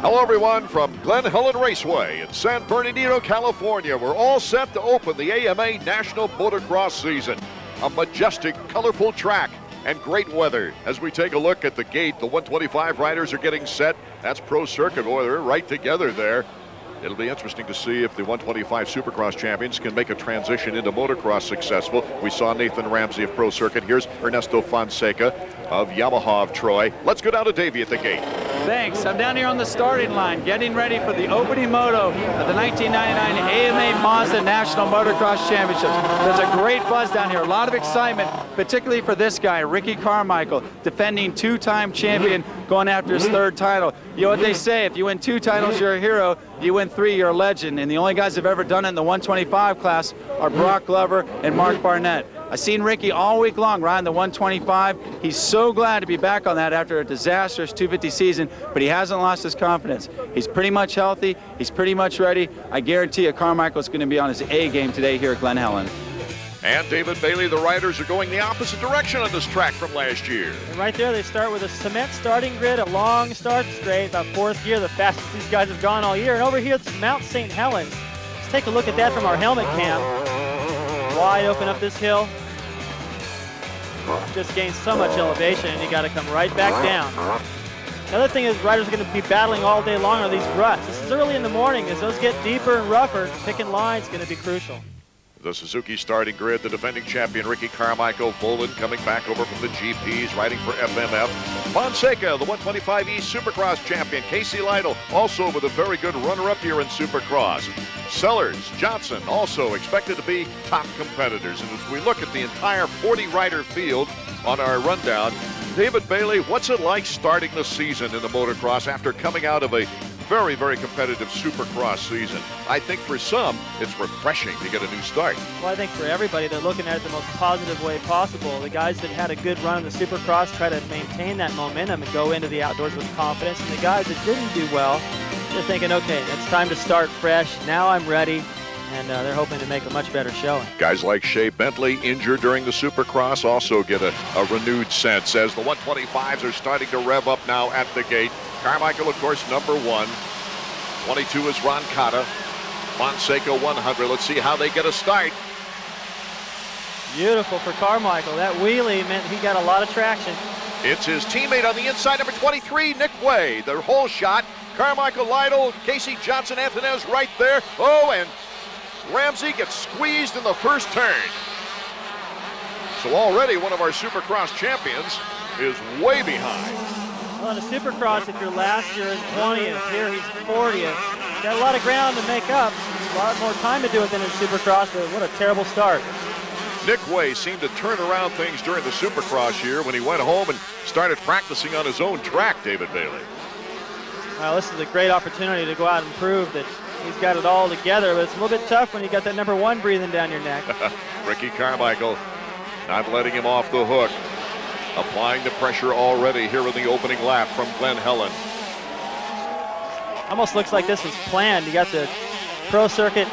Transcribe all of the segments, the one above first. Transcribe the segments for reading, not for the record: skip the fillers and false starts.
Hello everyone from Glen Helen Raceway in San Bernardino, California. We're all set to open the AMA National Motocross season. A majestic, colorful track and great weather. As we take a look at the gate, the 125 riders are getting set. That's Pro Circuit. Boy, they're right together there. It'll be interesting to see if the 125 Supercross champions can make a transition into motocross successful. We saw Nathan Ramsey of Pro Circuit. Here's Ernesto Fonseca of Yamaha of Troy. Let's go down to Davey at the gate. Thanks. I'm down here on the starting line, getting ready for the opening moto of the 1999 AMA Mazda National Motocross Championships. There's a great buzz down here, a lot of excitement, particularly for this guy, Ricky CARMICHAEL, defending two-time champion, going after his third title. You know what they say, if you win 2 titles, you're a hero. You win 3, you're a legend. And the only guys that have ever done it in the 125 class are Brock Glover and Mark Barnett. I've seen Ricky all week long riding the 125. He's so glad to be back on that after a disastrous 250 season, but he hasn't lost his confidence. He's pretty much healthy. He's pretty much ready. I guarantee you CARMICHAEL's going to be on his A game today here at Glen Helen. And David Bailey, the riders are going the opposite direction on this track from last year. And right there, they start with a cement starting grid, a long start straight, about 4th gear, the fastest these guys have gone all year. And over here, it's Mount St. Helens. Let's take a look at that from our helmet cam. Wide open up this hill. Just gained so much elevation, and you got to come right back down. Another thing is riders are going to be battling all day long on these ruts. This is early in the morning. As those get deeper and rougher, picking lines is going to be crucial. The Suzuki starting grid, the defending champion Ricky CARMICHAEL, Vohland coming back over from the GPs, riding for FMF. Fonseca, the 125 East Supercross champion. Casey Lytle, also with a very good runner-up here in Supercross. Sellers, Johnson, also expected to be top competitors. And as we look at the entire 40-rider field on our rundown, David Bailey, what's it like starting the season in the motocross after coming out of a very, very competitive Supercross season? I think for some, it's refreshing to get a new start. Well, I think for everybody, they're looking at it the most positive way possible. The guys that had a good run in the Supercross try to maintain that momentum and go into the outdoors with confidence. And the guys that didn't do well, they're thinking, okay, it's time to start fresh. Now I'm ready. And they're hoping to make a much better showing. Guys like Shea Bentley, injured during the Supercross, also get a renewed sense as the 125s are starting to rev up now at the gate. CARMICHAEL, of course, number 1. 22 is Ron Cotta. Fonseca 100. Let's see how they get a start. Beautiful for CARMICHAEL. That wheelie meant he got a lot of traction. It's his teammate on the inside, number 23, Nick Way. The whole shot. CARMICHAEL, Lytle, Casey Johnson, Antonez right there. Oh, and Ramsey gets squeezed in the first turn. So already one of our Supercross champions is way behind. Well, in a Supercross, if you're last year in 20th, here he's 40th. Got a lot of ground to make up. A lot more time to do it than in Supercross, but what a terrible start. Nick Way seemed to turn around things during the Supercross year when he went home and started practicing on his own track, David Bailey. Well, this is a great opportunity to go out and prove that he's got it all together, but it's a little bit tough when you got that number 1 breathing down your neck. Ricky CARMICHAEL not letting him off the hook. Applying the pressure already here in the opening lap from Glen Helen. Almost looks like this was planned. You got the Pro Circuit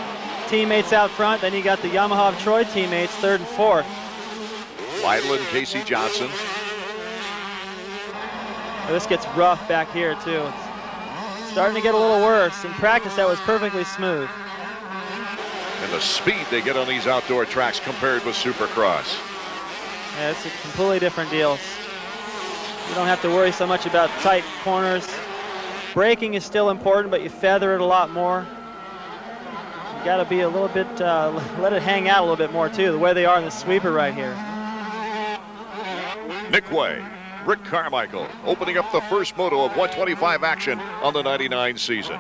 teammates out front, then you got the Yamaha of Troy teammates 3rd and 4th. Lytle and Casey Johnson. Well, this gets rough back here too. It's starting to get a little worse. In practice, that was perfectly smooth. And the speed they get on these outdoor tracks compared with Supercross. Yeah, it's a completely different deal. You don't have to worry so much about tight corners. Braking is still important, but you feather it a lot more. You got to be a little bit, let it hang out a little bit more too, the way they are in the sweeper right here. Nick Way, Rick CARMICHAEL, opening up the first moto of 125 action on the 99 season.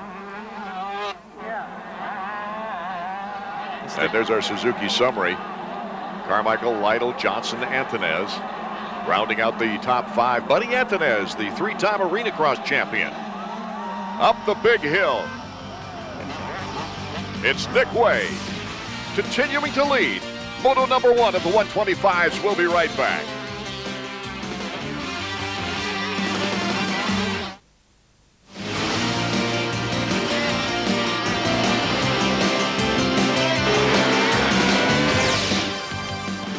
And there's our Suzuki summary. CARMICHAEL, Lytle, Johnson, Antonez. Rounding out the top 5, Buddy Antonez, the 3-time Arena Cross champion. Up the big hill. It's Nick Way continuing to lead. Moto number 1 of the 125s. We'll be right back.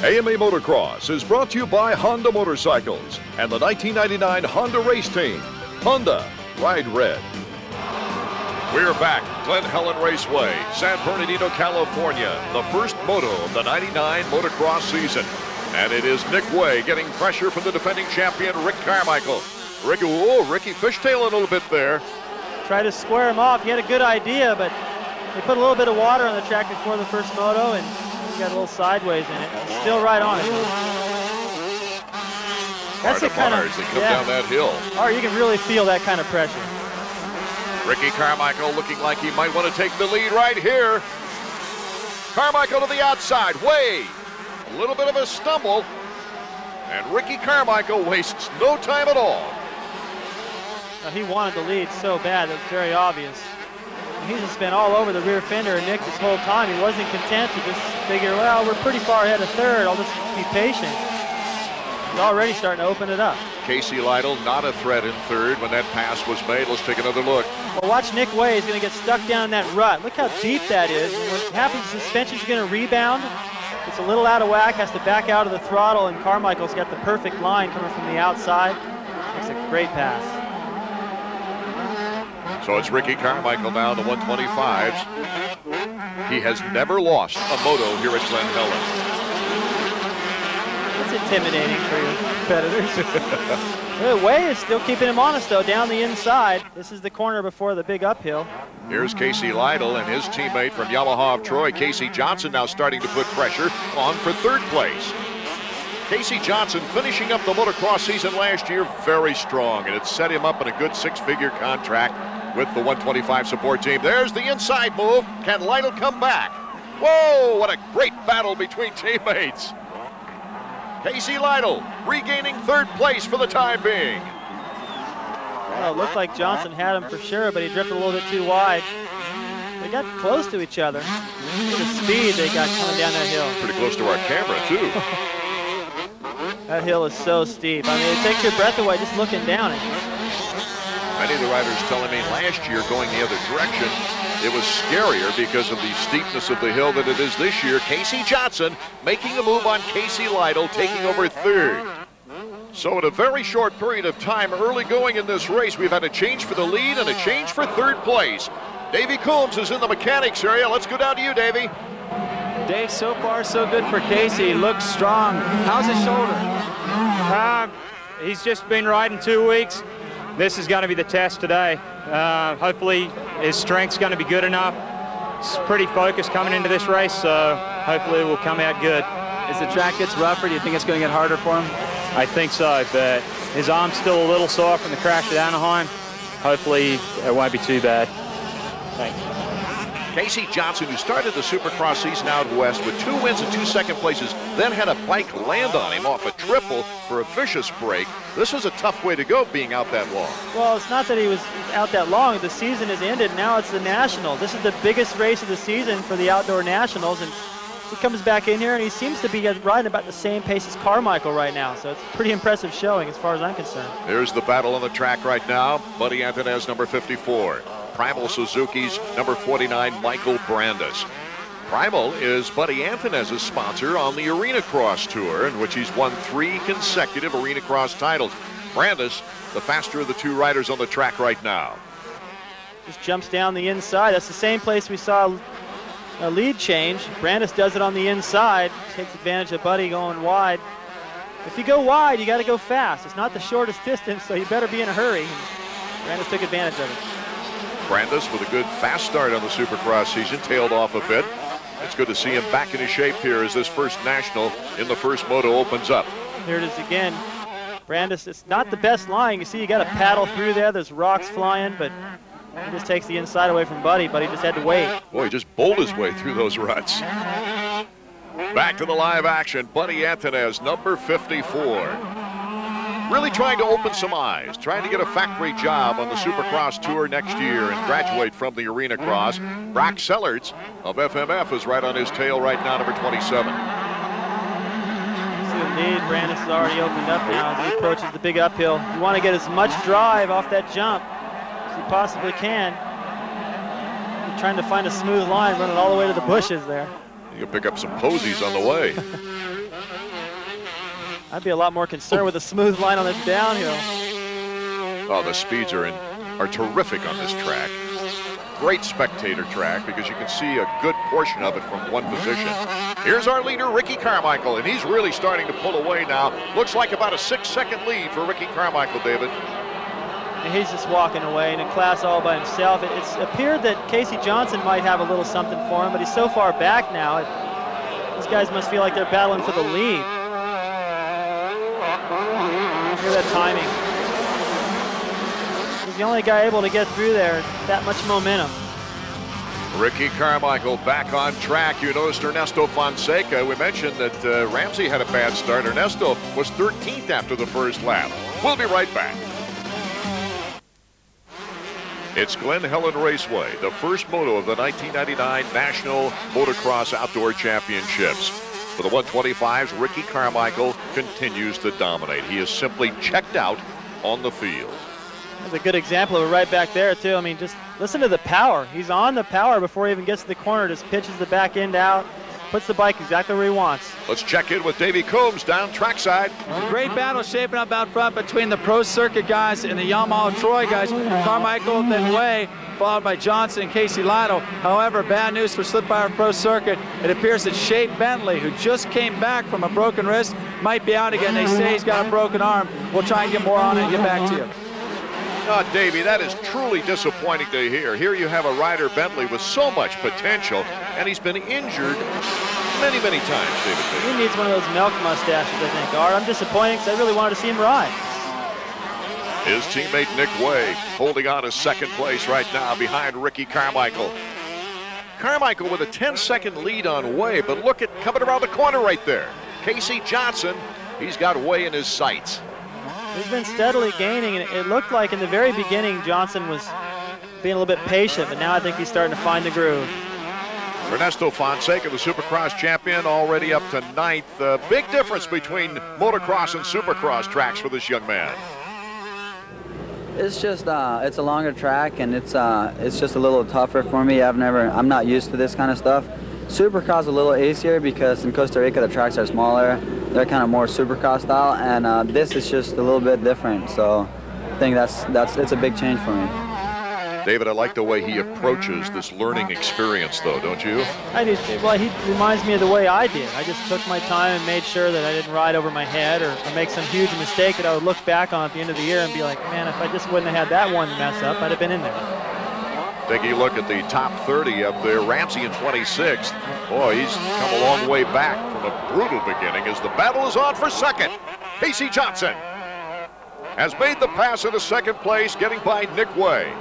AMA Motocross is brought to you by Honda Motorcycles and the 1999 Honda Race Team. Honda, ride red. We're back, Glen Helen Raceway, San Bernardino, California, the first moto of the '99 motocross season. And it is Nick Way getting pressure from the defending champion, Rick Carmichael. Ricky fishtailing a little bit there. Tried to square him off. He had a good idea, but they put a little bit of water on the track before the first moto, and he got a little sideways in it. Still right on it. That's the kind of, they come down that hill. Or you can really feel that kind of pressure. Ricky Carmichael looking like he might want to take the lead right here. Carmichael to the outside, Way. A little bit of a stumble, and Ricky Carmichael wastes no time at all. He wanted the lead so bad, that was very obvious. He's just been all over the rear fender of Nick this whole time. He wasn't content to just figure, well, we're pretty far ahead of third, I'll just be patient. He's already starting to open it up. Casey Lytle not a threat in third when that pass was made. Let's take another look. Well, watch Nick Way. He's going to get stuck down in that rut. Look how deep that is. And what happens, the suspension's going to rebound. It's a little out of whack, has to back out of the throttle, and Carmichael's got the perfect line coming from the outside. Makes a great pass. So it's Ricky Carmichael now, the 125s. He has never lost a moto here at Glen Helen. It's intimidating for your competitors. Way is still keeping him honest, though, down the inside. This is the corner before the big uphill. Here's Casey Lytle and his teammate from Yamaha of Troy, Casey Johnson, now starting to put pressure on for third place. Casey Johnson finishing up the motocross season last year very strong, and it set him up in a good six-figure contract with the 125 support team. There's the inside move. Can Lytle come back? Whoa, what a great battle between teammates. Casey Lytle regaining third place for the time being. Well, it looked like Johnson had him for sure, but he drifted a little bit too wide. They got close to each other. Look at the speed they got coming down that hill. Pretty close to our camera, too. That hill is so steep. I mean, it takes your breath away just looking down it. Many of the riders telling me last year going the other direction, it was scarier because of the steepness of the hill than it is this year. Casey Johnson making a move on Casey Lytle, taking over third. So in a very short period of time, early going in this race, we've had a change for the lead and a change for third place. Davey Coombs is in the mechanics area. Let's go down to you, Davey. Dave, so far so good for Casey. He looks strong. How's his shoulder? He's just been riding 2 weeks. This is going to be the test today. Hopefully his strength's going to be good enough. He's pretty focused coming into this race, so hopefully it will come out good. As the track gets rougher, do you think it's going to get harder for him? I think so, but his arm's still a little sore from the crash at Anaheim. Hopefully it won't be too bad. Thanks. Casey Johnson, who started the Supercross season out west with 2 wins and 2 second places, then had a bike land on him off a triple for a vicious break. This was a tough way to go, being out that long. Well, it's not that he was out that long. The season has ended. Now it's the Nationals. This is the biggest race of the season for the Outdoor Nationals, and he comes back in here, and he seems to be riding about the same pace as Carmichael right now, so it's a pretty impressive showing as far as I'm concerned. Here's the battle on the track right now. Buddy Antunez, number 54. Primal Suzuki's number 49, Michael Brandes. Primal is Buddy Antunez's sponsor on the Arena Cross Tour, in which he's won 3 consecutive Arena Cross titles. Brandes, the faster of the 2 riders on the track right now. Just jumps down the inside. That's the same place we saw a lead change. Brandes does it on the inside, takes advantage of Buddy going wide. If you go wide, you got to go fast. It's not the shortest distance, so you better be in a hurry. Brandes took advantage of it. Brandes with a good fast start on the Supercross season, tailed off a bit. It's good to see him back in his shape here as this first national in the first moto opens up. Here it is again. Brandes, it's not the best line. You see you got to paddle through there. There's rocks flying, but he just takes the inside away from Buddy. Buddy just had to wait. Boy, he just bowled his way through those ruts. Back to the live action. Buddy Antunez, number 54. Really trying to open some eyes, trying to get a factory job on the Supercross Tour next year and graduate from the Arena Cross. Brock Sellards of FMF is right on his tail right now, number 27. See the lead, Brandes has already opened up now as he approaches the big uphill. You want to get as much drive off that jump as you possibly can. You're trying to find a smooth line, running all the way to the bushes there. You can pick up some posies on the way. I'd be a lot more concerned with a smooth line on this downhill. Oh, the speeds are terrific on this track. great spectator track because you can see a good portion of it from one position. Here's our leader, Ricky Carmichael, and he's really starting to pull away now. Looks like about a 6-second lead for Ricky Carmichael, David. And he's just walking away in a class all by himself. It's appeared that Casey Johnson might have a little something for him, but he's so far back now. These guys must feel like they're battling for the lead. Hear that timing. He's the only guy able to get through there. That much momentum. Ricky Carmichael back on track. You noticed Ernesto Fonseca. We mentioned that Ramsey had a bad start. Ernesto was 13th after the first lap. We'll be right back. It's Glen Helen Raceway, the first moto of the 1999 National Motocross Outdoor Championships. For the 125s, Ricky Carmichael continues to dominate. He is simply checked out on the field. That's a good example of it right back there, too. I mean, just listen to the power. He's on the power before he even gets to the corner, just pitches the back end out, puts the bike exactly where he wants. Let's check in with Davey Combs down trackside. A great battle shaping up out front between the Pro Circuit guys and the Yamaha Troy guys. Carmichael, then Way, followed by Johnson and Casey Lytle. However, bad news for Slipwire Pro Circuit. It appears that Shea Bentley, who just came back from a broken wrist, might be out again. They say he's got a broken arm. We'll try and get more on it and get back to you. Oh, Davey, that is truly disappointing to hear. Here you have a rider, Bentley, with so much potential, and he's been injured many, many times, David. He needs one of those milk mustaches, I think. Art, I'm disappointed because I really wanted to see him ride. His teammate Nick Way holding on to second place right now behind Ricky Carmichael. Carmichael with a 10-second lead on Way, but look at coming around the corner right there. Casey Johnson, he's got Way in his sights. He's been steadily gaining, and it looked like in the very beginning Johnson was being a little bit patient, but now I think he's starting to find the groove. Ernesto Fonseca, the Supercross champion, already up to 9th. Big difference between motocross and Supercross tracks for this young man. It's just it's a longer track, and it's just a little tougher for me. I'm not used to this kind of stuff. Supercross a little easier because in Costa Rica the tracks are smaller. They're kind of more Supercross style, and this is just a little bit different. So I think it's a big change for me. David, I like the way he approaches this learning experience, though, don't you? I do. Well, he reminds me of the way I did. I just took my time and made sure that I didn't ride over my head or make some huge mistake that I would look back on at the end of the year and be like, man, if I just wouldn't have had that one mess up, I'd have been in there. Taking a look at the top 30 up there, Ramsey in 26th. Boy, he's come a long way back from a brutal beginning as the battle is on for second. Casey Johnson has made the pass into second place, getting by Nick Way.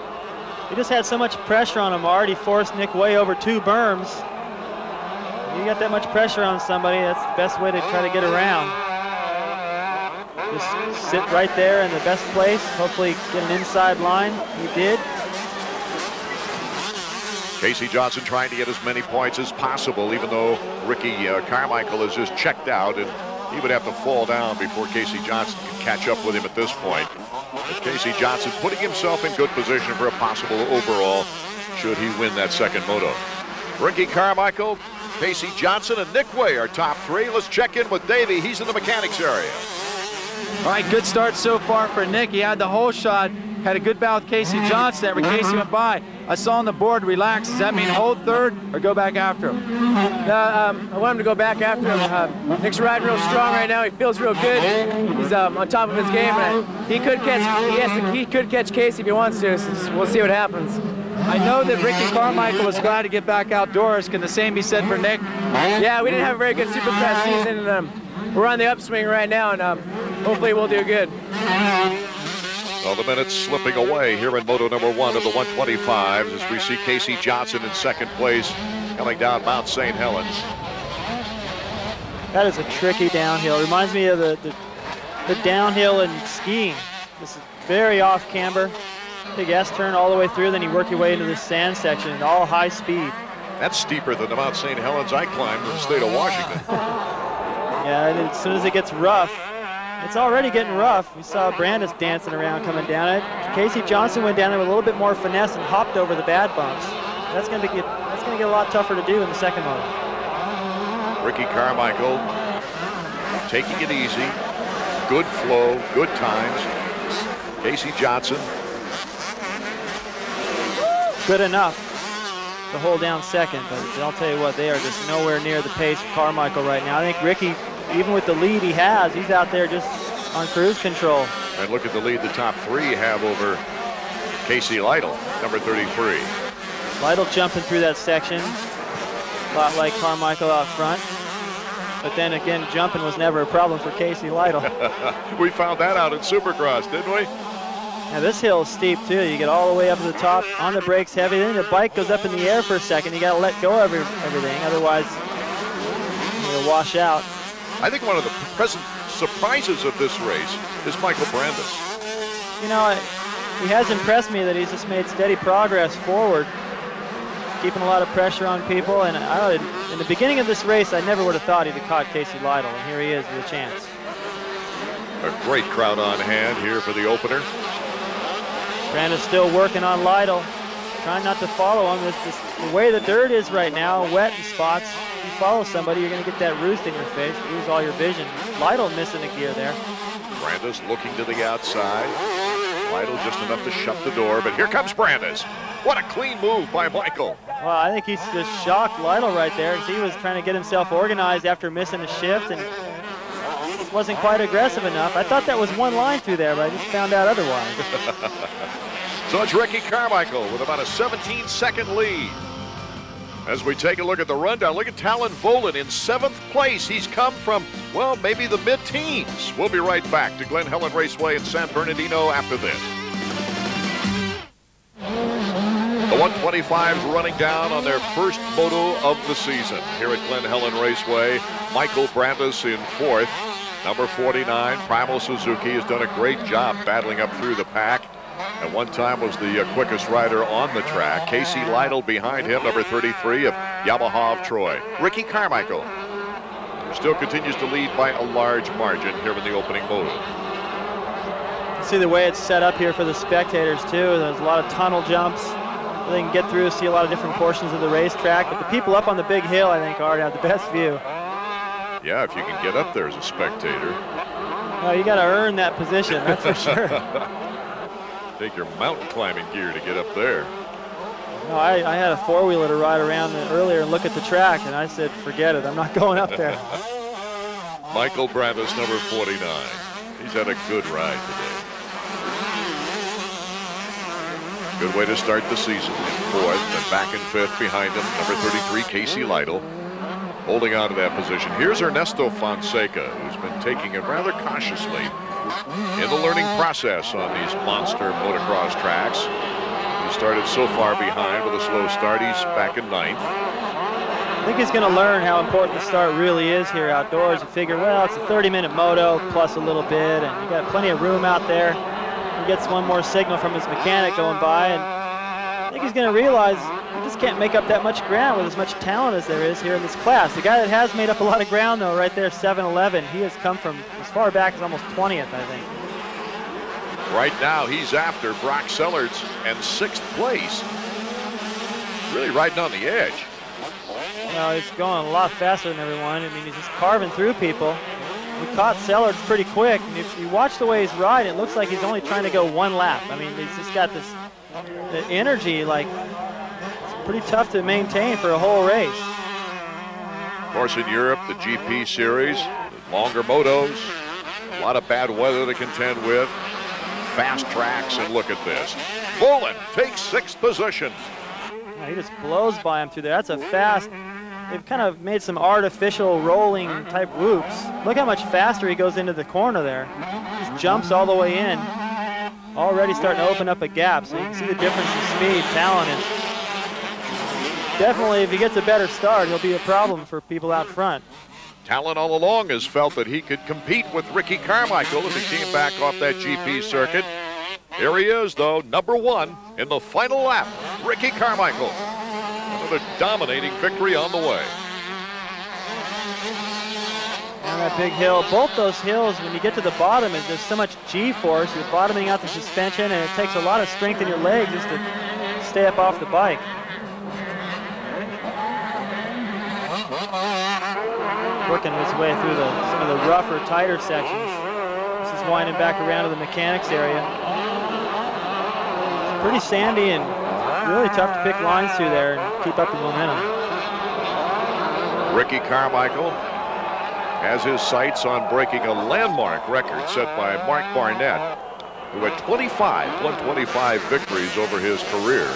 He just had so much pressure on him. Already forced Nick Way over 2 berms. You got that much pressure on somebody, that's the best way to try to get around. Just sit right there in the best place, hopefully get an inside line. He did. Casey Johnson trying to get as many points as possible, even though Ricky Carmichael is just checked out, and he would have to fall down before Casey Johnson can catch up with him at this point. But Casey Johnson putting himself in good position for a possible overall should he win that second moto. Ricky Carmichael, Casey Johnson, and Nick Way are top 3. Let's check in with Davey. He's in the mechanics area. All right, good start so far for Nick. He had the whole shot, had a good battle with Casey Johnson there, but Casey went by. I saw on the board, relax. Does that mean hold third or go back after him? I want him to go back after him. Nick's riding real strong right now. He feels real good. He's on top of his game. And he could catch Casey if he wants to. So we'll see what happens. I know that Ricky Carmichael was glad to get back outdoors. Can the same be said for Nick? Yeah, we didn't have a very good Supercross season, and we're on the upswing right now, and hopefully we'll do good. Well, the minutes slipping away here in Moto number 1 of the 125s as we see Casey Johnson in second place coming down Mount St. Helens. That is a tricky downhill. It reminds me of the downhill in skiing. This is very off camber. Big S-turn all the way through, then you work your way into the sand section, all high speed. That's steeper than the Mount St. Helens I climbed in the state of Washington. Yeah, and as soon as it gets rough, it's already getting rough. We saw Brandis dancing around coming down it. Casey Johnson went down there with a little bit more finesse and hopped over the bad bumps. That's going to get a lot tougher to do in the second moto. Ricky Carmichael taking it easy. Good flow, good times. Casey Johnson. Good enough. to hold down second, but I'll tell you what, they are just nowhere near the pace of Carmichael right now. I think Ricky, even with the lead he has, he's out there just on cruise control. And look at the lead the top three have over Casey Lytle, number 33. Lytle jumping through that section, a lot like Carmichael out front. But then again, jumping was never a problem for Casey Lytle. We found that out in Supercross, didn't we? Now this hill is steep too. You get all the way up to the top, on the brakes heavy, then the bike goes up in the air for a second. You got to let go of everything, otherwise you'll wash out. I think one of the present surprises of this race is Michael Brandes. You know, he has impressed me that he's just made steady progress forward, keeping a lot of pressure on people. And in the beginning of this race, I never would have thought he'd have caught Casey Lytle, and here he is with a chance. A great crowd on hand here for the opener. Brandes still working on Lytle, trying not to follow him. The way the dirt is right now, wet in spots. If you follow somebody, you're going to get that roost in your face, lose all your vision. Lytle missing a gear there. Brandes looking to the outside. Lytle just enough to shut the door, but here comes Brandes. What a clean move by Michael. Well, I think he's just shocked Lytle right there, because he was trying to get himself organized after missing a shift and wasn't quite aggressive enough. I thought that was one line through there, but I just found out otherwise. So it's Ricky Carmichael with about a 17-second lead. As we take a look at the rundown, look at Tallon VOHLAND in 7th place. He's come from, well, maybe the mid-teens. We'll be right back to Glen Helen Raceway in San Bernardino after this. The 125s running down on their first moto of the season here at Glen Helen Raceway. Michael Brandes in 4th. Number 49, Primal Suzuki, has done a great job battling up through the pack. At one time was the quickest rider on the track. Casey Lytle behind him, number 33 of Yamaha of Troy. Ricky Carmichael still continues to lead by a large margin here in the opening moto. See the way it's set up here for the spectators too. There's a lot of tunnel jumps. They can get through, see a lot of different portions of the racetrack, but the people up on the big hill, I think, already have the best view. Yeah, if you can get up there as a spectator. No, you got to earn that position, that's for sure. Take your mountain climbing gear to get up there. No, I had a four-wheeler to ride around earlier and look at the track, and I said, forget it, I'm not going up there. Michael Brandes, number 49. He's had a good ride today. Good way to start the season in 4th, and back in 5th behind him, number 33, Casey Lytle, holding on to that position. Here's Ernesto Fonseca, who's been taking it rather cautiously in the learning process on these monster motocross tracks. He started so far behind with a slow start. He's back in 9th. I think he's going to learn how important the start really is here outdoors. You figure, well, it's a 30-minute moto plus a little bit, and you got plenty of room out there. He gets one more signal from his mechanic going by, and I think he's going to realize he just can't make up that much ground with as much talent as there is here in this class. The guy that has made up a lot of ground, though, right there, 7-11, he has come from as far back as almost 20th, I think. Right now, he's after Brock Sellards and 6th place. Really riding on the edge. Well, he's going a lot faster than everyone. I mean, he's just carving through people. He caught Sellards pretty quick, and if you watch the way he's riding, it looks like he's only trying to go one lap. I mean, he's just got this the energy, like, it's pretty tough to maintain for a whole race. Of course, in Europe, the GP series, longer motos, a lot of bad weather to contend with, fast tracks, and look at this. VOHLAND takes 6th position. Yeah, he just blows by him through there. That's a fast. They've kind of made some artificial rolling type whoops. Look how much faster he goes into the corner there. Just jumps all the way in. Already starting to open up a gap, so you can see the difference in speed, talent, and definitely if he gets a better start, he'll be a problem for people out front. Tallon all along has felt that he could compete with Ricky Carmichael as he came back off that GP circuit. Here he is, though, number 1 in the final lap, Ricky Carmichael. Another dominating victory on the way. On that big hill, both those hills, when you get to the bottom, there's so much G-force, you're bottoming out the suspension, and it takes a lot of strength in your legs just to stay up off the bike. Working his way through some of the rougher, tighter sections. This is winding back around to the mechanics area. It's pretty sandy and really tough to pick lines through there and keep up the momentum. Ricky Carmichael has his sights on breaking a landmark record set by Mark Barnett, who had 125 victories over his career.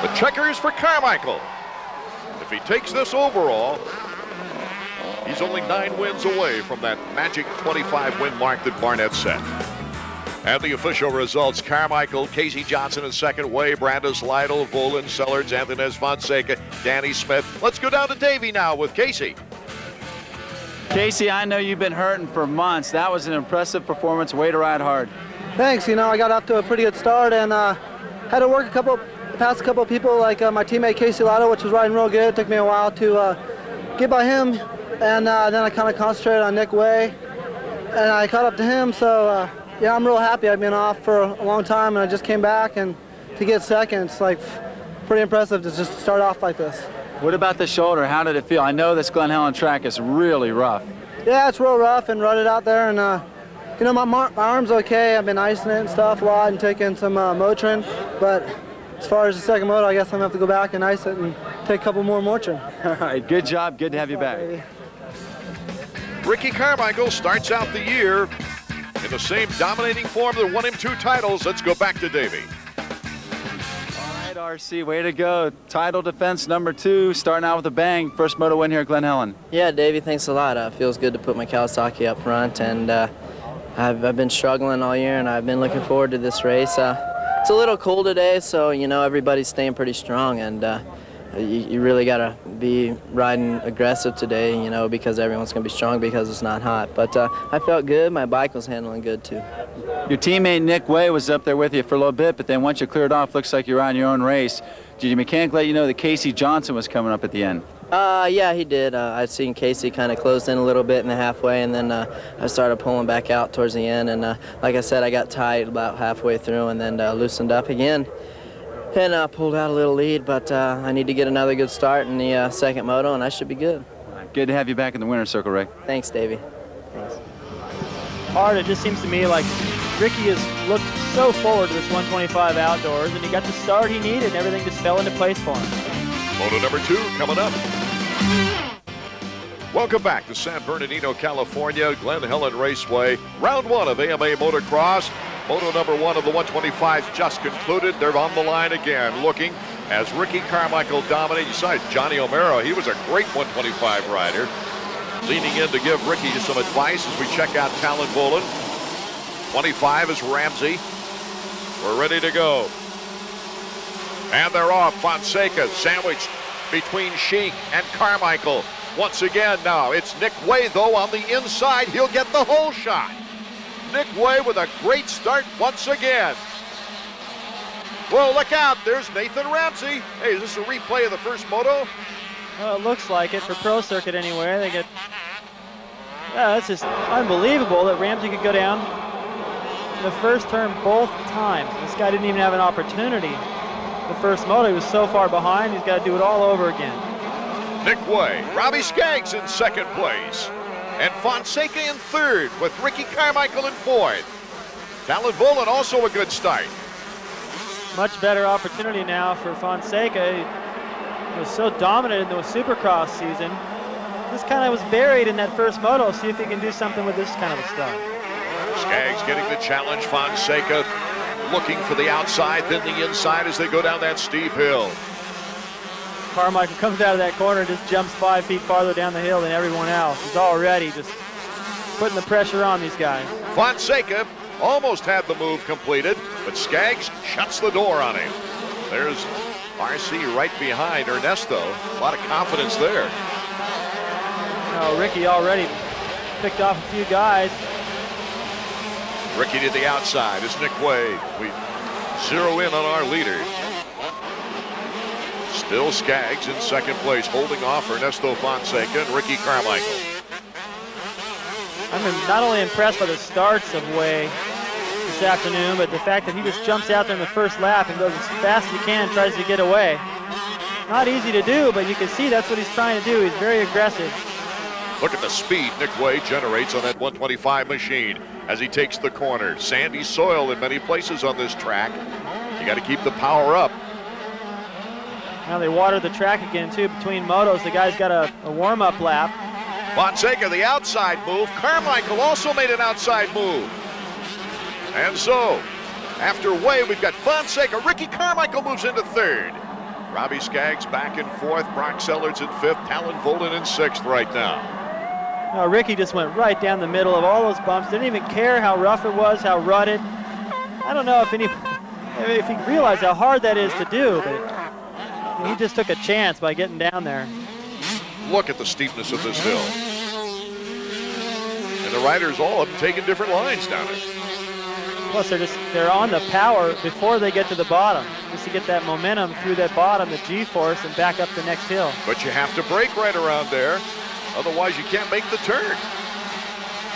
The checkers for Carmichael. If he takes this overall, he's only 9 wins away from that magic 25 win mark that Barnett set. And the official results: Carmichael, Casey Johnson in second, Way, Brandis Lytle, Vohland, Sellards, Anthony Fonseca, Danny Smith. Let's go down to Davey now with Casey. Casey, I know you've been hurting for months. That was an impressive performance. Way to ride hard. Thanks. You know, I got off to a pretty good start and had to work past a couple of people like my teammate Casey Lytle, which was riding real good. It took me a while to get by him, and then I kind of concentrated on Nick Way, and I caught up to him. So yeah, I'm real happy. I've been off for a long time, and I just came back, and to get second, it's like pretty impressive to just start off like this. What about the shoulder? How did it feel? I know this Glen Helen track is really rough. Yeah, it's real rough and rutted out there, and you know, my arm's okay. I've been icing it and stuff a lot and taking some Motrin, but as far as the second moto, I guess I'm gonna have to go back and ice it and take a couple more Motrin. All right, good job. Good to have you back. Ricky Carmichael starts out the year in the same dominating form that won him 2 titles. Let's go back to Davey. All right, RC, way to go. Title defense number 2, starting out with a bang. First moto win here at Glen Helen. Yeah, Davey, thanks a lot. Feels good to put my Kawasaki up front, and I've been struggling all year, and I've been looking forward to this race. It's a little cold today, so you know everybody's staying pretty strong, and you really got to be riding aggressive today, you know, because everyone's going to be strong because it's not hot. But I felt good. My bike was handling good, too. Your teammate Nick Way was up there with you for a little bit, but then once you cleared off, looks like you're on your own race. Did your mechanic let you know that Casey Johnson was coming up at the end? Yeah, he did. I'd seen Casey kind of closed in a little bit in the halfway, and then I started pulling back out towards the end. And like I said, I got tight about halfway through and then loosened up again and pulled out a little lead. But I need to get another good start in the second moto, and I should be good. Good to have you back in the winner's circle, Rick. Thanks, Davey. Thanks. Hard, it just seems to me like Ricky has looked so forward to this 125 outdoors, and he got the start he needed, and everything just fell into place for him. Moto number 2 coming up. Welcome back to San Bernardino, California, Glen Helen Raceway. Round 1 of AMA Motocross. Moto number 1 of the 125s just concluded. They're on the line again, looking as Ricky Carmichael dominated. Besides Johnny O'Mara, he was a great 125 rider. Leaning in to give Ricky some advice as we check out Tallon VOHLAND. 25 is Ramsey. We're ready to go. And they're off. Fonseca sandwiched between Sheik and Carmichael. Once again now, it's Nick Way, though, on the inside. He'll get the whole shot. Nick Way with a great start once again. Well, look out. There's Nathan Ramsey. Hey, is this a replay of the first moto? Well, it looks like it for Pro Circuit anyway. They get, yeah, that's just unbelievable that Ramsey could go down in the first turn both times. This guy didn't even have an opportunity. The first moto, he was so far behind, he's got to do it all over again. Nick Way, Robbie Skaggs in second place, and Fonseca in third with Ricky Carmichael in fourth. Tallon VOHLAND also a good start. Much better opportunity now for Fonseca. He was so dominant in the Supercross season. This kind of was buried in that first moto. See if he can do something with this kind of a stuff. Skaggs getting the challenge. Fonseca looking for the outside, then the inside as they go down that steep hill. Carmichael comes out of that corner and just jumps 5 feet farther down the hill than everyone else. He's already just putting the pressure on these guys. Fonseca almost had the move completed, but Skaggs shuts the door on him. There's RC right behind Ernesto. A lot of confidence there. Oh, Ricky already picked off a few guys. Ricky to the outside. It's Nick Way. We zero in on our leader. Still Skaggs in second place, holding off Ernesto Fonseca and Ricky Carmichael. I'm not only impressed by the starts of Way this afternoon, but the fact that he just jumps out there in the first lap and goes as fast as he can and tries to get away. Not easy to do, but you can see that's what he's trying to do. He's very aggressive. Look at the speed Nick Way generates on that 125 machine as he takes the corner. Sandy soil in many places on this track. You got to keep the power up. Now they water the track again, too, between motos. The guy's got a warm-up lap. Fonseca, the outside move. Carmichael also made an outside move. And so, after Way, we've got Fonseca. Ricky Carmichael moves into third. Robbie Skaggs back in fourth. Brock Sellards in fifth. Tallon VOHLAND in sixth right now. Now, Ricky just went right down the middle of all those bumps. Didn't even care how rough it was, how rutted. I don't know if he realized how hard that is to do, but he just took a chance by getting down there. Look at the steepness of this hill. And the riders, all of them, taking different lines down it. Plus, they're on the power before they get to the bottom, just to get that momentum through that bottom, the G-force, and back up the next hill. But you have to brake right around there, otherwise you can't make the turn.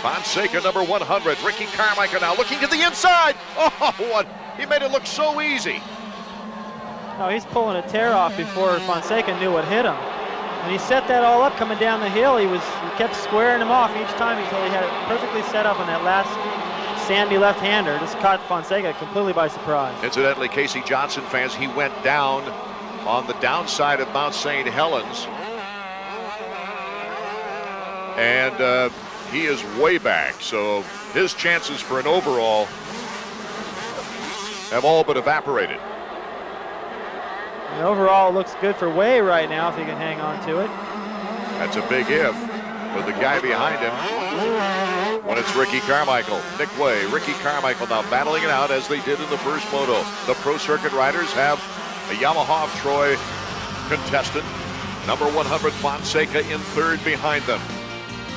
Fonseca, number 100. Ricky Carmichael now looking to the inside. Oh, what? He made it look so easy. No, he's pulling a tear off before Fonseca knew what hit him. And he set that all up coming down the hill. He kept squaring him off each time until he had it perfectly set up on that last sandy left-hander. Just caught Fonseca completely by surprise. Incidentally, Casey Johnson fans, he went down on the downside of Mount St. Helens. And he is way back, so his chances for an overall have all but evaporated. And overall, it looks good for Way right now if he can hang on to it. That's a big if for the guy behind him when it's Ricky Carmichael. Nick Way, Ricky Carmichael now battling it out as they did in the first moto. The Pro Circuit riders have a Yamaha of Troy contestant. Number 100 Fonseca in third behind them.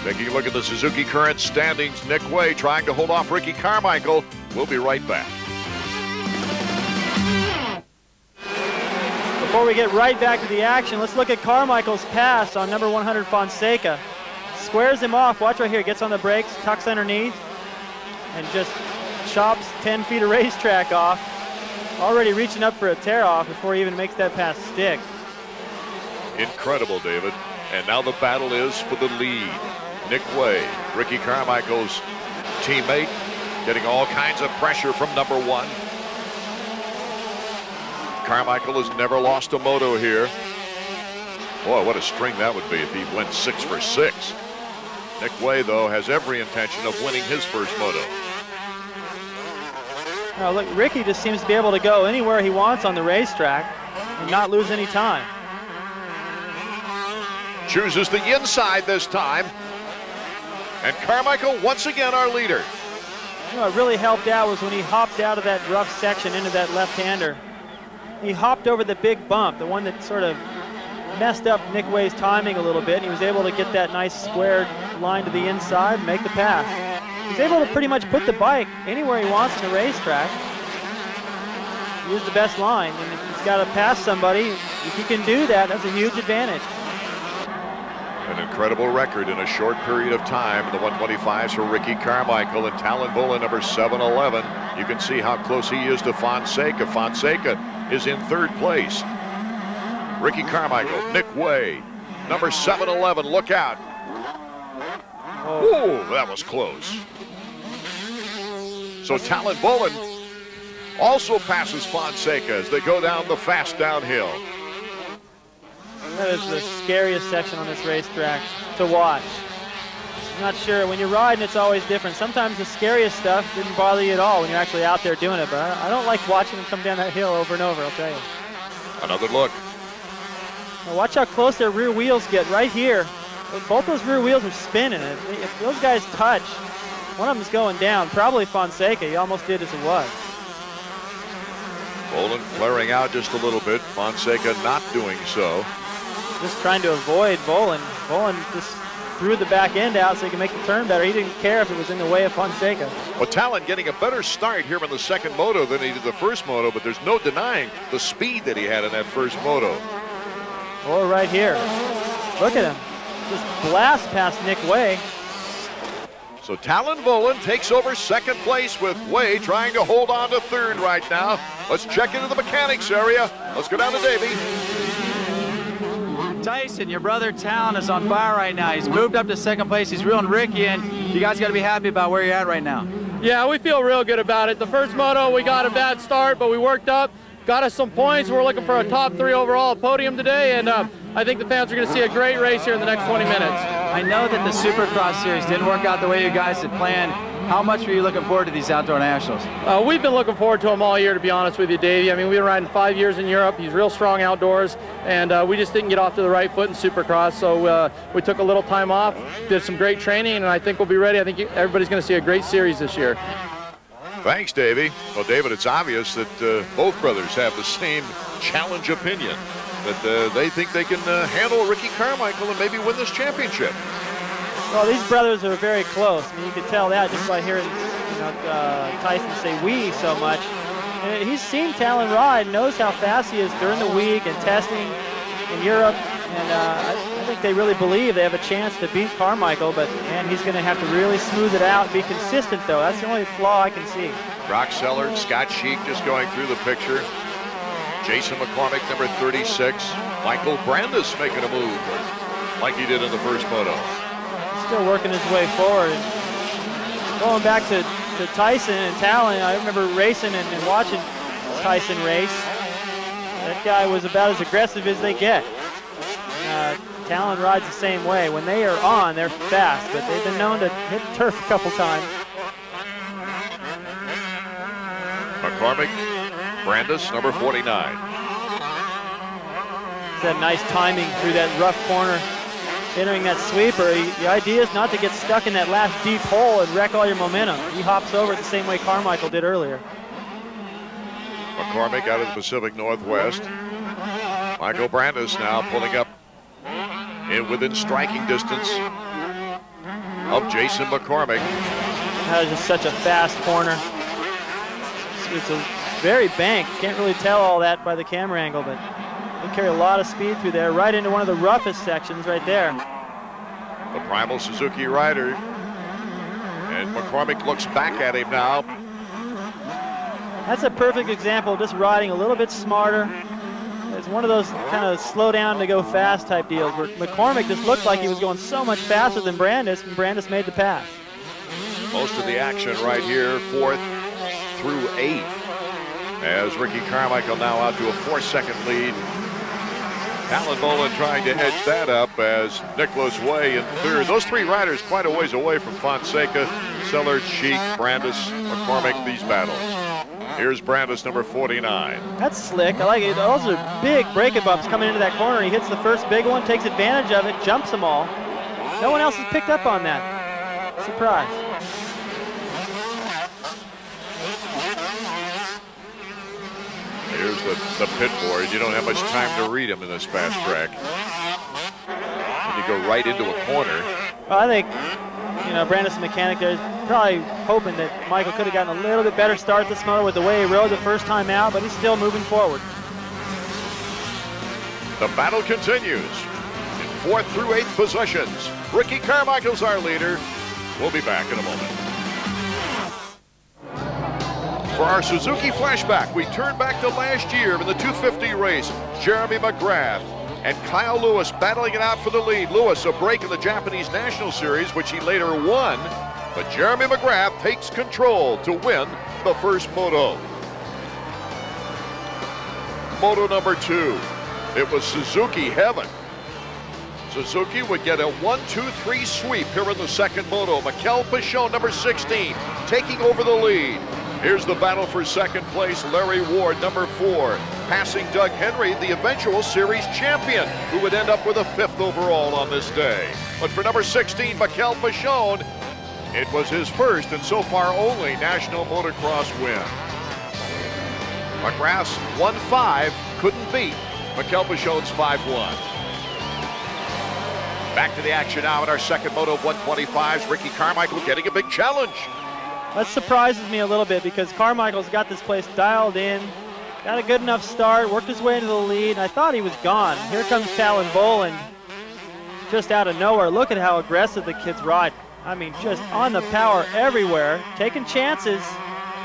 Taking a look at the Suzuki Current standings. Nick Way trying to hold off Ricky Carmichael. We'll be right back. Before we get right back to the action, let's look at Carmichael's pass on number 100 Fonseca. Squares him off, watch right here, gets on the brakes, tucks underneath, and just chops 10 feet of racetrack off. Already reaching up for a tear off before he even makes that pass stick. Incredible, David. And now the battle is for the lead. Nick Way, Ricky Carmichael's teammate, getting all kinds of pressure from number 1. Carmichael has never lost a moto here. Boy, what a string that would be if he went 6 for 6. Nick Way, though, has every intention of winning his first moto. Now, look, Ricky just seems to be able to go anywhere he wants on the racetrack and not lose any time. Chooses the inside this time. And Carmichael, once again, our leader. You know, what really helped out was when he hopped out of that rough section into that left-hander. He hopped over the big bump, the one that sort of messed up Nick Way's timing a little bit. And he was able to get that nice squared line to the inside and make the pass. He's able to pretty much put the bike anywhere he wants in the racetrack. Use the best line, and if he's got to pass somebody, if he can do that, that's a huge advantage. An incredible record in a short period of time. The 125s for Ricky Carmichael and Tallon VOHLAND, number 711. You can see how close he is to Fonseca. Fonseca is in third place. Ricky Carmichael, Nick Way, number 711. Look out. Oh, that was close. So Tallon VOHLAND also passes Fonseca as they go down the fast downhill. That is the scariest section on this racetrack to watch. I'm not sure. When you're riding, it's always different. Sometimes the scariest stuff didn't bother you at all when you're actually out there doing it, but I don't like watching them come down that hill over and over, I'll tell you. Another look. Now watch how close their rear wheels get right here. Both those rear wheels are spinning. If those guys touch, one of them's going down. Probably Fonseca. He almost did as it was. VOHLAND flaring out just a little bit. Fonseca not doing so. Just trying to avoid VOHLAND. VOHLAND just threw the back end out so he could make the turn better. He didn't care if it was in the way of Fonseca. Well, Tallon getting a better start here in the second moto than he did the first moto, but there's no denying the speed that he had in that first moto. Or right here. Look at him. Just blast past Nick Way. So Tallon VOHLAND takes over second place with Way trying to hold on to third right now. Let's check into the mechanics area. Let's go down to Davey. Tyson, your brother Tallon is on fire right now. He's moved up to second place. He's reeling Ricky in. You guys got to be happy about where you're at right now. Yeah, we feel real good about it. The first moto, we got a bad start, but we worked up, got us some points. We're looking for a top 3 overall podium today, and I think the fans are going to see a great race here in the next 20 minutes. I know that the Supercross series didn't work out the way you guys had planned. How much were you looking forward to these outdoor nationals? We've been looking forward to them all year, to be honest with you, Davey. I mean, we've been riding 5 years in Europe. He's real strong outdoors, and we just didn't get off to the right foot in Supercross, so we took a little time off, did some great training, and I think we'll be ready. I think everybody's going to see a great series this year. Thanks, Davey. Well, David, it's obvious that both brothers have the same challenge opinion, that they think they can handle Ricky Carmichael and maybe win this championship. Well, these brothers are very close. I mean, you can tell that just by hearing Tyson say "we" so much. And he's seen Tallon ride, knows how fast he is during the week and testing in Europe. And I think they really believe they have a chance to beat Carmichael, but man, he's going to have to really smooth it out and be consistent, though. That's the only flaw I can see. Brock Sellard, Scott Sheik just going through the picture. Jason McCormick, number 36. Michael Brandis making a move like he did in the first moto. Still working his way forward. And going back to Tyson and Tallon, I remember racing and watching Tyson race. That guy was about as aggressive as they get. Tallon rides the same way. When they are on, they're fast, but they've been known to hit turf a couple times. McCormick, Brandis, number 49. That nice timing through that rough corner, entering that sweeper. The idea is not to get stuck in that last deep hole and wreck all your momentum. He hops over it the same way Carmichael did earlier. McCormick out of the Pacific Northwest. Michael Brandis now pulling up within striking distance of Jason McCormick. That is just such a fast corner. It's a very banked. Can't really tell all that by the camera angle, but they carry a lot of speed through there, right into one of the roughest sections right there. The primal Suzuki rider. And McCormick looks back at him now. That's a perfect example of just riding a little bit smarter. It's one of those kind of slow down to go fast type deals where McCormick just looked like he was going so much faster than Brandis, and Brandis made the pass. Most of the action right here, 4th through 8th, as Ricky Carmichael now out to a 4-second lead. Tallon VOHLAND trying to edge that up as Nicholas Way in 3rd. Those 3 riders quite a ways away from Fonseca, Sellard, Sheik, Brandis, McCormick, these battles. Here's Brandis, number 49. That's slick. I like it. Those are big break-up bumps coming into that corner. He hits the first big one, takes advantage of it, jumps them all. No one else has picked up on that. Surprise. Here's the pit board. You don't have much time to read them in this fast track. When you go right into a corner. Well, I think, Brandis, the mechanic there, is probably hoping that Michael could have gotten a little bit better start this motor with the way he rode the first time out, but he's still moving forward. The battle continues in 4th through 8th positions. Ricky Carmichael's our leader. We'll be back in a moment. For our Suzuki flashback, we turn back to last year in the 250 race. Jeremy McGrath and Kyle Lewis battling it out for the lead. Lewis a break in the Japanese National Series, which he later won. But Jeremy McGrath takes control to win the first moto. Moto number 2. It was Suzuki heaven. Suzuki would get a 1-2-3 sweep here in the second moto. Mikel Pichon, number 16, taking over the lead. Here's the battle for second place. Larry Ward, number 4, passing Doug Henry, the eventual series champion, who would end up with a 5th overall on this day. But for number 16, Mikel Pichon, it was his first and so far only national motocross win. McGrath's 1-5 couldn't beat Mikel Pichon's 5-1. Back to the action now in our second moto of 125s. Ricky Carmichael getting a big challenge. That surprises me a little bit because Carmichael's got this place dialed in, got a good enough start, worked his way into the lead, and I thought he was gone. Here comes Tallon VOHLAND just out of nowhere. Look at how aggressive the kids ride. I mean, just on the power everywhere, taking chances,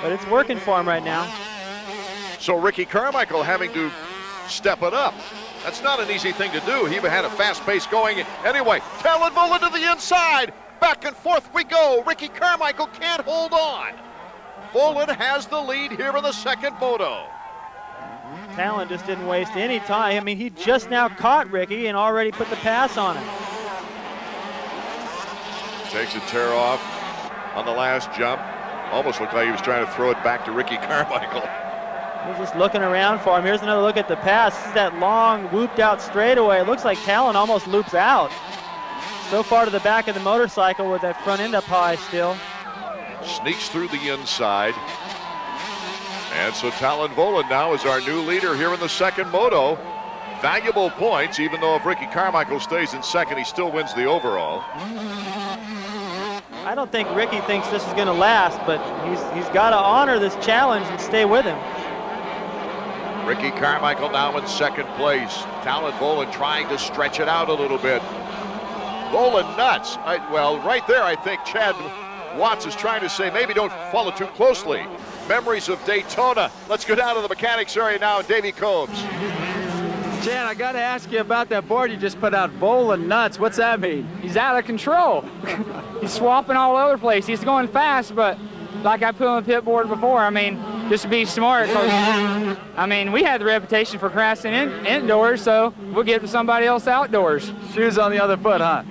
but it's working for him right now. So Ricky Carmichael having to step it up. That's not an easy thing to do. He had a fast pace going. Anyway, Tallon VOHLAND to the inside. Back and forth we go. Ricky Carmichael can't hold on. VOHLAND has the lead here in the second moto. Tallon just didn't waste any time. I mean, he just now caught Ricky and already put the pass on him. Takes a tear off on the last jump. Almost looked like he was trying to throw it back to Ricky Carmichael. He's just looking around for him. Here's another look at the pass. This is that long, whooped out straightaway. It looks like Tallon almost loops out. So far to the back of the motorcycle with that front end up high still. Sneaks through the inside. And so Tallon VOHLAND now is our new leader here in the second moto. Valuable points, even though if Ricky Carmichael stays in second, he still wins the overall. I don't think Ricky thinks this is going to last, but he's got to honor this challenge and stay with him. Ricky Carmichael now in second place. Tallon VOHLAND trying to stretch it out a little bit. VOHLAND nuts. Well, right there, I think Chad Watts is trying to say maybe don't follow too closely. Memories of Daytona. Let's go down to the mechanics area now, Davey Combs. Chad, I got to ask you about that board you just put out, VOHLAND nuts. What's that mean? He's out of control. He's swapping all over the place. He's going fast, but like I put on the pit board before, I mean, just to be smart. I mean, we had the reputation for crashing indoors, so we'll get to somebody else outdoors. Shoes on the other foot, huh?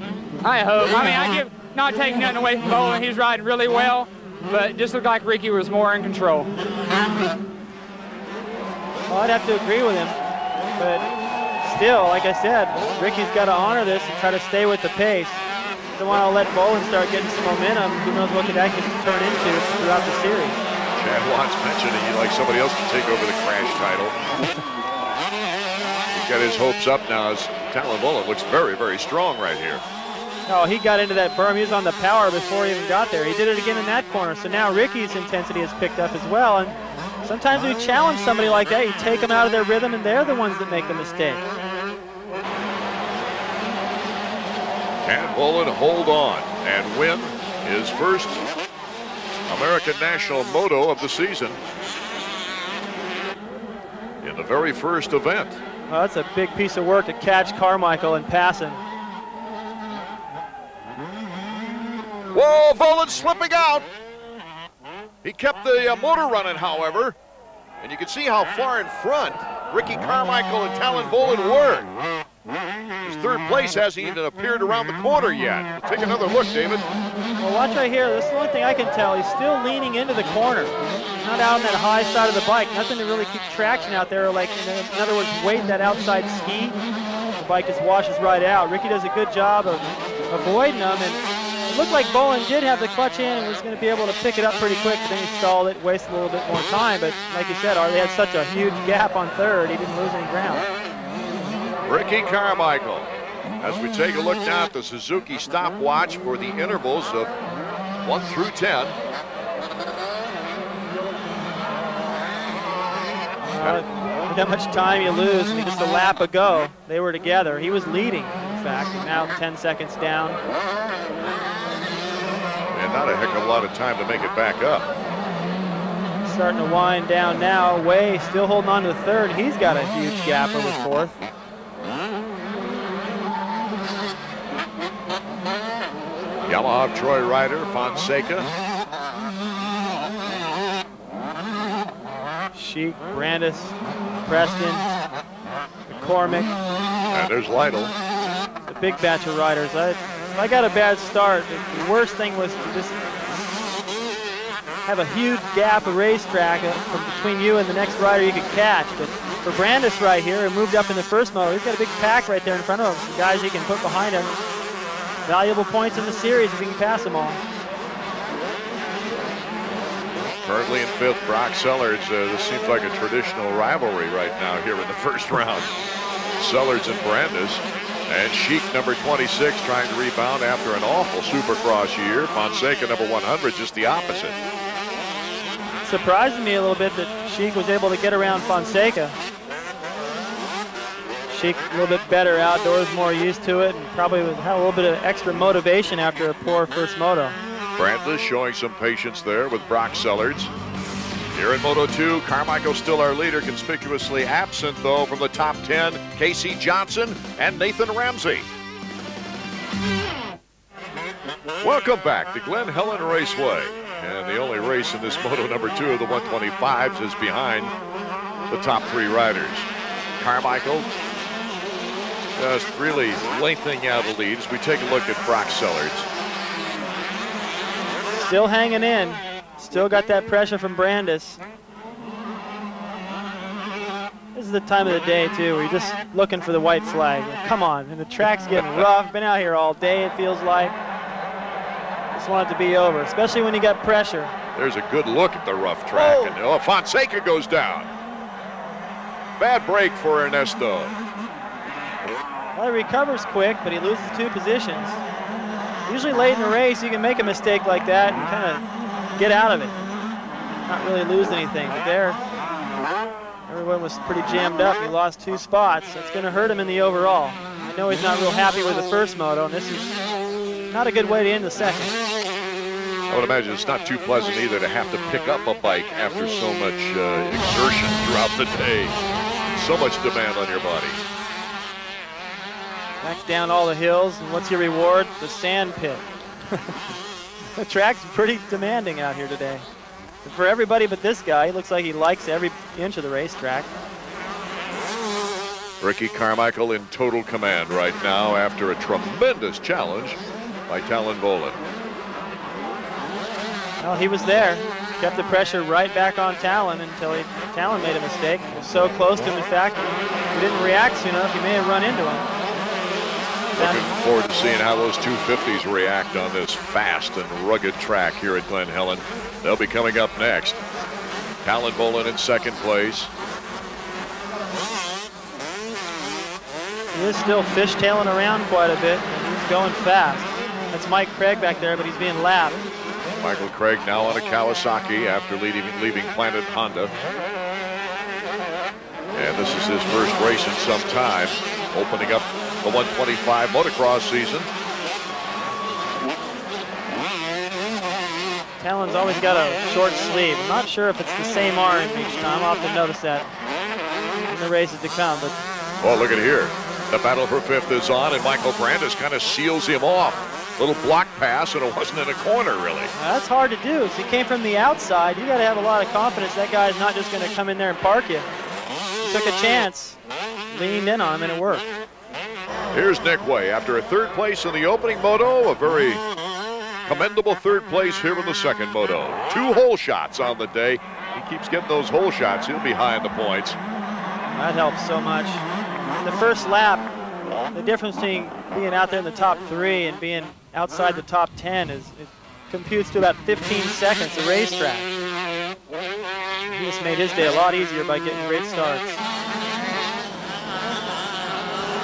I hope. I mean, I give not taking nothing away from VOHLAND. He's riding really well, but it just looked like Ricky was more in control. Well, I'd have to agree with him, but still, like I said, Ricky's got to honor this and try to stay with the pace. Don't want to let VOHLAND start getting some momentum. Who knows what that could turn into throughout the series. Chad Watts mentioned he'd like somebody else to take over the crash title. He's got his hopes up now as Tallon VOHLAND looks very, very strong right here. No, he got into that berm. He was on the power before he even got there. He did it again in that corner. So now Ricky's intensity has picked up as well. And sometimes when you challenge somebody like that, you take them out of their rhythm, and they're the ones that make the mistake. Can VOHLAND hold on and win his first American National Moto of the season in the very first event? Well, that's a big piece of work to catch Carmichael and pass him. Whoa, VOHLAND slipping out. He kept the motor running, however, and you can see how far in front Ricky Carmichael and Tallon VOHLAND were. His third place hasn't even appeared around the corner yet. We'll take another look, David. Well, watch right here. This is the only thing I can tell. He's still leaning into the corner. He's not out on that high side of the bike. Nothing to really keep traction out there, like, in other words, weight that outside ski. The bike just washes right out. Ricky does a good job of avoiding them, and it looked like VOHLAND did have the clutch in and was going to be able to pick it up pretty quick, but then he stalled it, wasted a little bit more time. But like you said, they had such a huge gap on third, he didn't lose any ground. Ricky Carmichael, as we take a look now at the Suzuki stopwatch for the intervals of 1 through 10. How much time you lose, I mean, just a lap ago, they were together. He was leading, in fact, and now 10 seconds down. And not a heck of a lot of time to make it back up. Starting to wind down now. Way still holding on to the third. He's got a huge gap over fourth. Yamaha Troy rider Fonseca. Sheik, Brandis, Preston, McCormick. And there's Lytle. A big batch of riders. If I got a bad start, the worst thing was to just have a huge gap of racetrack from between you and the next rider you could catch. But for Brandis right here, who moved up in the first moto, he's got a big pack right there in front of him. Some guys he can put behind him. Valuable points in the series if he can pass them all. Currently in fifth, Brock Sellards. This seems like a traditional rivalry right now here in the first round. Sellards and Brandis. And Sheik, number 26, trying to rebound after an awful Supercross year. Fonseca, number 100, just the opposite. Surprised me a little bit that Sheik was able to get around Fonseca. Sheik a little bit better outdoors, more used to it, and probably had a little bit of extra motivation after a poor first moto. Brandis showing some patience there with Brock Sellards. Here in Moto 2, Carmichael still our leader, conspicuously absent, though, from the top 10, Casey Johnson and Nathan Ramsey. Welcome back to Glen Helen Raceway. And the only race in this Moto number 2 of the 125s is behind the top 3 riders. Carmichael just really lengthening out the lead as we take a look at Brock Sellards. Still hanging in. Still got that pressure from Brandis. This is the time of the day, too, where you're just looking for the white flag. Come on, and the track's getting rough. Been out here all day, it feels like. Just want it to be over, especially when you got pressure. There's a good look at the rough track. Oh. And Fonseca goes down. Bad break for Ernesto. Well, he recovers quick, but he loses 2 positions. Usually late in the race, you can make a mistake like that and kind of get out of it. Not really lose anything, but there, everyone was pretty jammed up. He lost 2 spots. That's going to hurt him in the overall. I know he's not real happy with the first moto, and this is not a good way to end the second. I would imagine it's not too pleasant either to have to pick up a bike after so much exertion throughout the day. So much demand on your body. Back down all the hills, and what's your reward? The sand pit. The track's pretty demanding out here today. And for everybody but this guy, he looks like he likes every inch of the racetrack. Ricky Carmichael in total command right now after a tremendous challenge by Tallon VOHLAND. Well, he was there. Kept the pressure right back on Tallon until Tallon made a mistake. He was so close to him, in fact, he didn't react soon enough. He may have run into him. Looking forward to seeing how those 250s react on this fast and rugged track here at Glen Helen. They'll be coming up next. Tallon VOHLAND in second place. He is still fishtailing around quite a bit. He's going fast. That's Mike Craig back there, but he's being lapped. Michael Craig now on a Kawasaki after leaving Planet Honda. And this is his first race in some time, opening up the 125 motocross season. Tallon's always got a short sleeve. I'm not sure if it's the same orange each time. I'll have to notice that in the races to come. But oh, look at here. The battle for 5th is on, and Michael Brandis kind of seals him off. Little block pass, and it wasn't in a corner, really. That's hard to do. So he came from the outside. You got to have a lot of confidence. That guy's not just going to come in there and park you. He took a chance, leaned in on him, and it worked. Here's Nick Way after a 3rd place in the opening moto, a very commendable 3rd place here in the second moto. 2 hole shots on the day. He keeps getting those hole shots. He'll be high in the points. That helps so much. In the first lap, the difference between being out there in the top 3 and being outside the top 10 is it computes to about 15 seconds a racetrack. He just made his day a lot easier by getting great starts.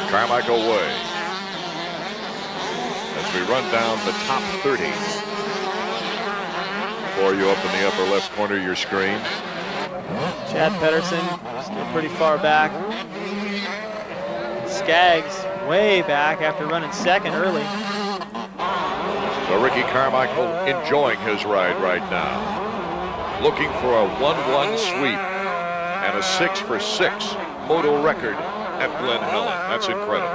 Carmichael Way as we run down the top 30 for you up in the upper left corner of your screen. Chad Pedersen still pretty far back. Skaggs way back after running 2nd early. So Ricky Carmichael enjoying his ride right now. Looking for a 1-1 sweep and a 6-for-6 moto record at Glen Helen. That's incredible.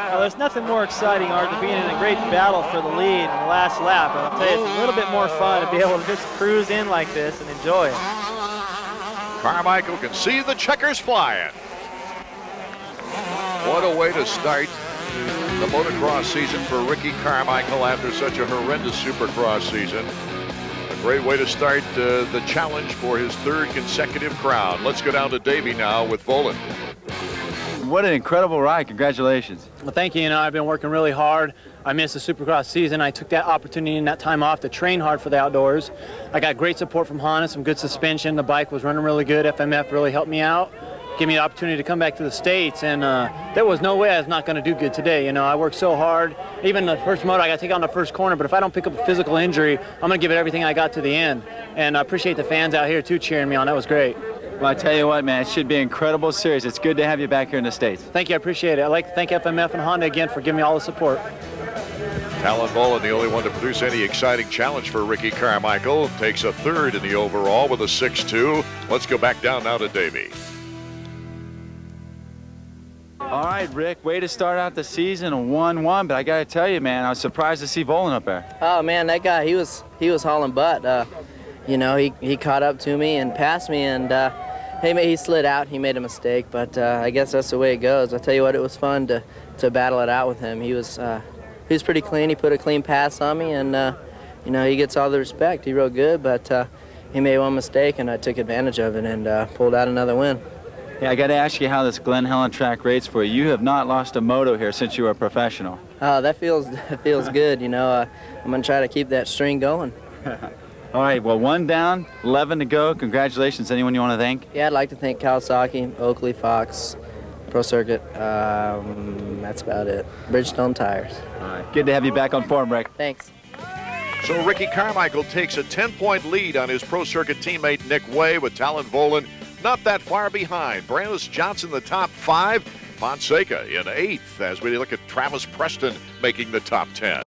Well, there's nothing more exciting, Art, than being in a great battle for the lead in the last lap. I'll tell you, it's a little bit more fun to be able to just cruise in like this and enjoy it. Carmichael can see the checkers flying. What a way to start the motocross season for Ricky Carmichael after such a horrendous supercross season. A great way to start the challenge for his 3rd consecutive crown. Let's go down to Davey now with VOHLAND. What an incredible ride. Congratulations. Well, thank you. You know, I've been working really hard. I missed the Supercross season. I took that opportunity and that time off to train hard for the outdoors. I got great support from Honda, some good suspension. The bike was running really good. FMF really helped me out, gave me the opportunity to come back to the States, and there was no way I was not going to do good today. You know, I worked so hard. Even the first moto, I got to take on the first corner, but if I don't pick up a physical injury, I'm going to give it everything I got to the end. And I appreciate the fans out here, too, cheering me on. That was great. Well, I tell you what, man, it should be an incredible series. It's good to have you back here in the States. Thank you. I appreciate it. I'd like to thank FMF and Honda again for giving me all the support. Tallon VOHLAND, the only one to produce any exciting challenge for Ricky Carmichael, takes a third in the overall with a 6-2. Let's go back down now to Davey. All right, Rick, way to start out the season, a 1-1, but I got to tell you, man, I was surprised to see VOHLAND up there. Oh man, that guy, he was hauling butt. You know, he caught up to me and passed me, and he slid out. He made a mistake, but I guess that's the way it goes. I tell you what, it was fun to battle it out with him. He was pretty clean. He put a clean pass on me, and you know, he gets all the respect. He rode good, but he made one mistake, and I took advantage of it and pulled out another win. Yeah, I got to ask you how this Glen Helen track rates for you. You have not lost a moto here since you were a professional. Oh, that feels good. You know, I'm gonna try to keep that string going. All right, well, 1 down, 11 to go. Congratulations. Anyone you want to thank? Yeah, I'd like to thank Kawasaki, Oakley, Fox, Pro Circuit. That's about it. Bridgestone tires. All right, good to have you back on form, Rick. Thanks. So Ricky Carmichael takes a 10-point lead on his Pro Circuit teammate Nick Way, with Tallon VOHLAND not that far behind. Brandis Johnson, the top 5. Fonseca in 8th as we look at Travis Preston making the top 10.